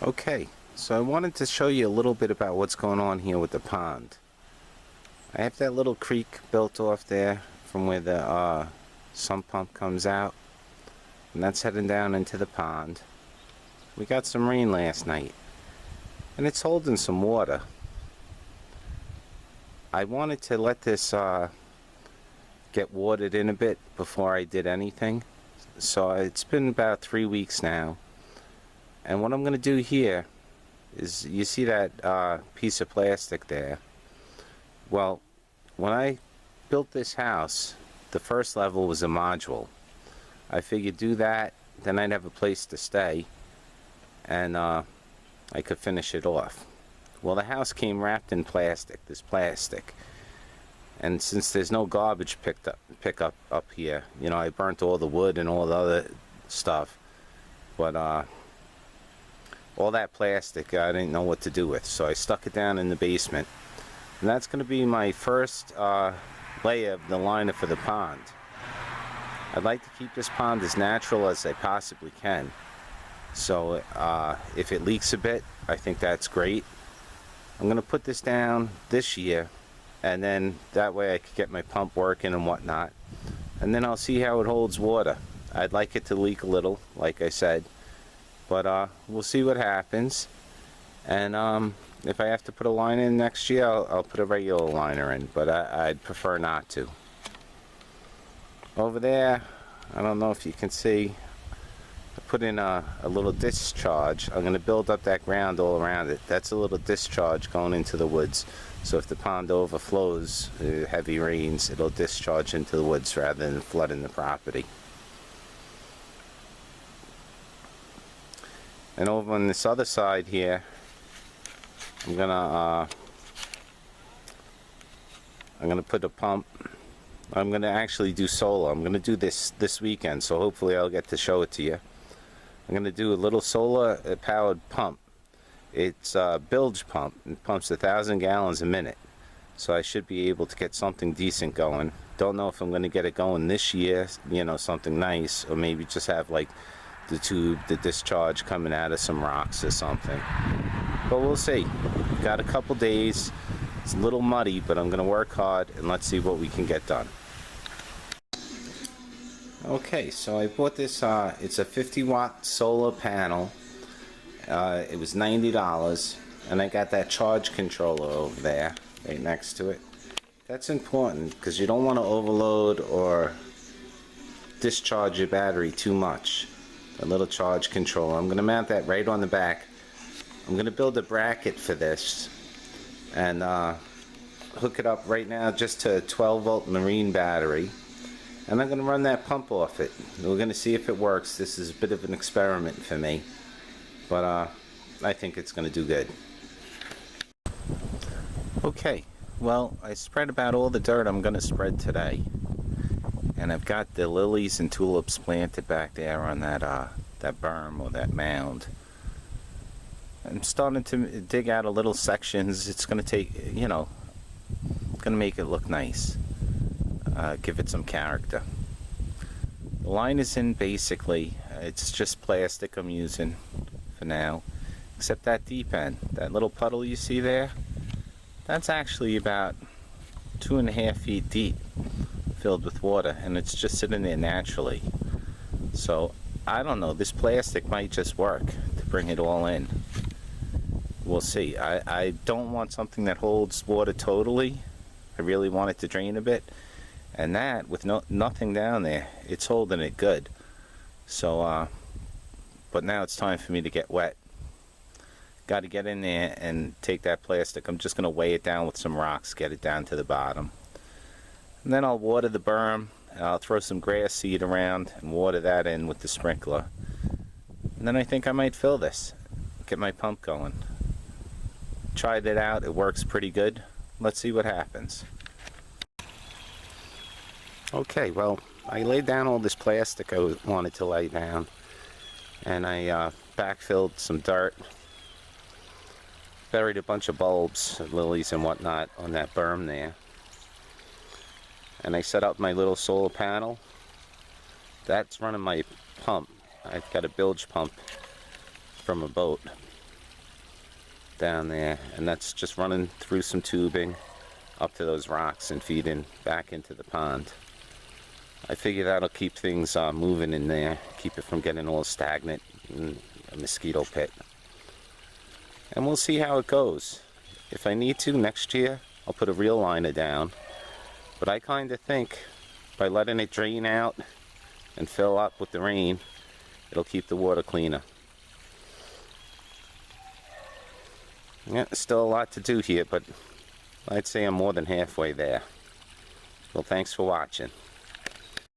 Okay, so I wanted to show you a little bit about what's going on here with the pond. I have that little creek built off there from where the sump pump comes out, and that's heading down into the pond. We got some rain last night, and it's holding some water. I wanted to let this get watered in a bit before I did anything. So it's been about 3 weeks now. And what I'm going to do here is, you see that piece of plastic there? Well, when I built this house, the first level was a module. I figured do that, then I'd have a place to stay, and I could finish it off. Well, the house came wrapped in plastic, this plastic. And since there's no garbage pickup up here, you know, I burnt all the wood and all the other stuff. But all that plastic I didn't know what to do with, so I stuck it down in the basement. And that's going to be my first layer of the liner for the pond. I'd like to keep this pond as natural as I possibly can. So if it leaks a bit, I think that's great. I'm going to put this down this year, and then that way I could get my pump working and whatnot. And then I'll see how it holds water. I'd like it to leak a little, like I said. But we'll see what happens. And if I have to put a line in next year, I'll put a regular liner in. But I'd prefer not to. Over there, I don't know if you can see, I put in a little discharge. I'm going to build up that ground all around it. That's a little discharge going into the woods. So if the pond overflows, heavy rains, it'll discharge into the woods rather than flooding the property. And over on this other side here, I'm gonna put a pump. I'm gonna actually do solar. I'm gonna do this weekend, so hopefully I'll get to show it to you. I'm gonna do a little solar powered pump. It's a bilge pump. It pumps 1,000 gallons a minute, so I should be able to get something decent going. Don't know if I'm going to get it going this year, you know, something nice, or maybe just have like the tube, the discharge coming out of some rocks or something. But we'll see. Got a couple days. It's a little muddy, but I'm going to work hard, and let's see what we can get done. Okay, so I bought this, it's a 50-watt solar panel. It was $90, and I got that charge controller over there right next to it. That's important because you don't want to overload or discharge your battery too much. A little charge controller. I'm going to mount that right on the back. I'm going to build a bracket for this and hook it up right now just to a 12-volt marine battery, and I'm going to run that pump off it. We're going to see if it works. This is a bit of an experiment for me, but I think it's going to do good. Okay, well, I spread about all the dirt I'm going to spread today, and I've got the lilies and tulips planted back there on that berm or that mound. I'm starting to dig out a little sections. It's going to take, you know, going to make it look nice, give it some character. The line is in basically. It's just plastic I'm using for now, except that deep end, that little puddle you see there, that's actually about 2.5 feet deep, filled with water, and it's just sitting there naturally. So I don't know, this plastic might just work to bring it all in. We'll see. I don't want something that holds water totally. I really want it to drain a bit, and that with nothing down there, it's holding it good. So but now it's time for me to get wet. Got to get in there and take that plastic. I'm just going to weigh it down with some rocks, get it down to the bottom. And then I'll water the berm, and I'll throw some grass seed around and water that in with the sprinkler. And then I think I might fill this, get my pump going. Tried it out, it works pretty good. Let's see what happens. Okay, well, I laid down all this plastic I wanted to lay down, and I backfilled some dirt, buried a bunch of bulbs, lilies and whatnot on that berm there, and I set up my little solar panel. That's running my pump. I've got a bilge pump from a boat, down there, and that's just running through some tubing up to those rocks and feeding back into the pond. I figure that'll keep things moving in there, keep it from getting all stagnant in a mosquito pit. And we'll see how it goes. If I need to, next year, I'll put a real liner down. But I kind of think by letting it drain out and fill up with the rain, it'll keep the water cleaner. Yeah, still a lot to do here, but I'd say I'm more than halfway there. Well, thanks for watching.